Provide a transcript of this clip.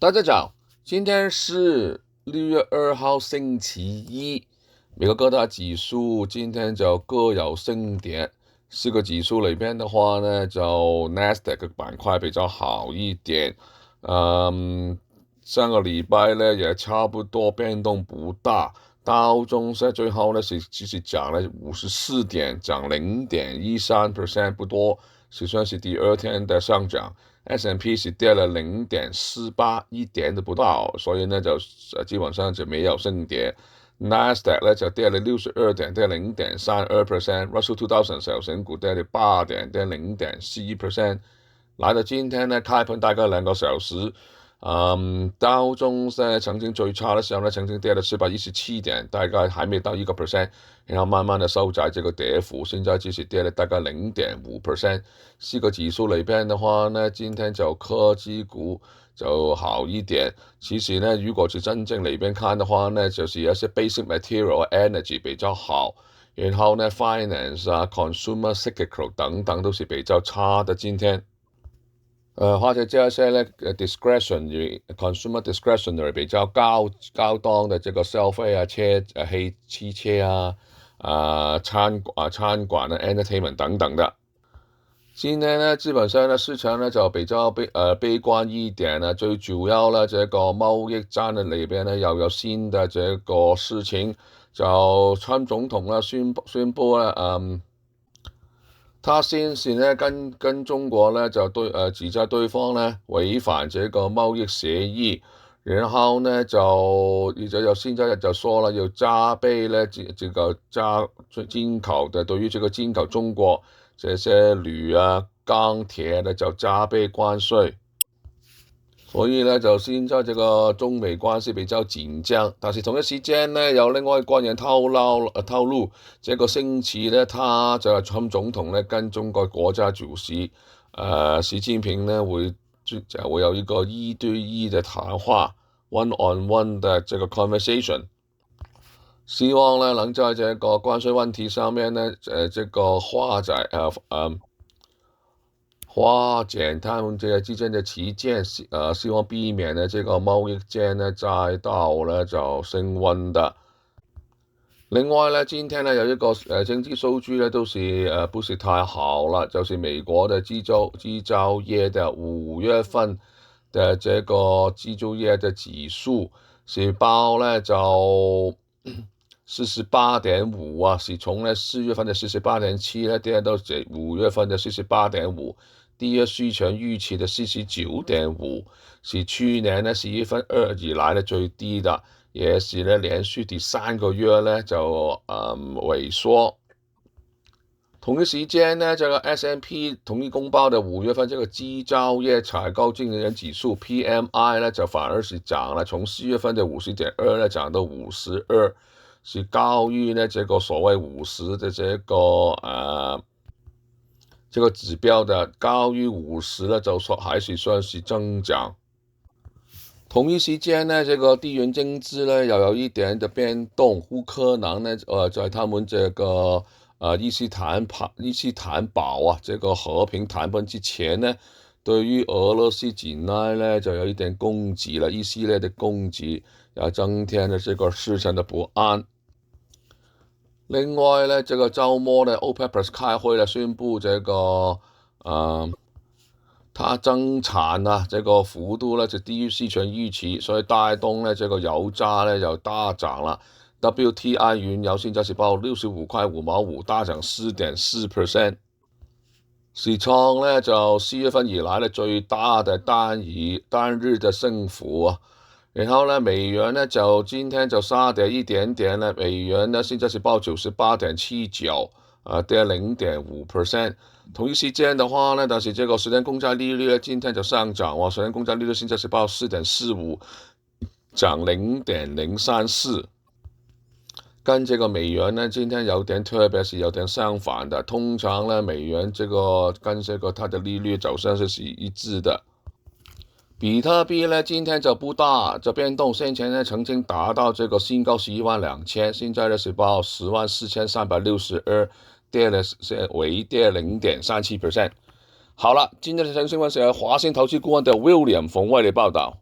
大家早，今天是6月2号星期一，美国各大指数今天就各有升跌。四个指数里边的话呢，就 Nasdaq 的板块比较好一点。上个礼拜呢也差不多变动不大，道琼斯最后呢其实涨了54点，涨0.13%不多，算是第二天的上涨。S&P 是跌了0.48，一点都不到，所以呢就基本上就没有升跌。Nasdaq 呢就跌了62點，跌0.32%。Russell 2000小型股跌了8點，跌0.41%。來到今天呢，開盤大概2個小時。道瓊斯曾經最差的時候呢，曾經跌了417點，大概還沒到1%，然後慢慢的收窄這個跌幅，現在只是跌了大概0.5%。四個指數裏邊的話呢，今天就科技股就好一點。其實呢，如果是真正裏邊看的話呢，就是有些 basic material、energy 比較好，然後呢 finance 啊、consumer cyclical 等等都是比較差的今天。或者這些呢 consumer discretionary 比較高檔的這個消費啊、汽車啊、餐館啊、entertainment 等等的。今天呢，基本上呢，市場呢就比較悲觀一點啦。最主要呢，這個貿易戰的裏邊呢，又有新的這個事情，就川總統呢宣布呢，他先是呢跟中國呢就指責對方呢違反這個貿易協議，然後呢現在就說了要加倍呢這個進口的，對於這個進口中國這些鋁啊、鋼鐵呢就加倍關稅。所以呢，就現在這個中美關係比較緊張，但是同一時間呢，有另外一個人透露，這個星期呢，他就係川總統呢跟中國國家主席習近平呢會有一個1對1的談話 ，one-on-one 的這個 conversation， 希望呢能在這個關稅問題上面呢，這個化解他們這個之間的歧見，希望避免呢這個貿易戰呢再度呢就升溫的。另外呢，今天呢有一個經濟數據呢都是不是太好了，就是美國的製造業的5月份的這個製造業的指數是報呢就48.5啊，是從呢4月份的48.7呢跌到5月份的48.5。第二市場預期的49.5，是去年呢11月2以來的最低的，也是呢連續第3個月呢就萎縮。同一時間呢，這個 S&P 統一公報的5月份這個製造業採購經理人指數 PMI 呢就反而是漲了，從4月份的50.2呢漲到52，是高於呢這個所謂50的這個指標的，高於50呢就說還是算是增長。同一時間呢，這個地緣政治呢又有一點的變動，烏克蘭呢在他們這個伊斯坦堡啊這個和平談判之前呢，對於俄羅斯境內呢就有一點攻擊了，一系列的攻擊，也增添了這個市場的不安。另外呢，這個週末呢 OPEC Plus 開會呢，宣布這個它增產啊，這個幅度呢就低於市場預期，所以帶動呢這個油價呢就大漲了。WTI 原油現在是報65.5毛5，大漲4.4%，是創呢就4月份以來呢最大的單日的升幅啊。然後呢，美元呢就今天就殺跌一點點了，美元呢現在是報98.79，跌0.5%。同一時間的話呢，但是這個10年公債利率呢今天就上漲，哇，10年公債利率現在是報4.45，漲0.034。跟這個美元呢今天有點特別是有點相反的，通常呢美元這個跟這個它的利率走向是一致的。比特幣呢今天就不大這變動，先前呢曾經達到這個新高112000，現在呢是報14362，微跌0.37%。好了，今天的財經新聞是由華信投資顧問的 William 馮為你報道。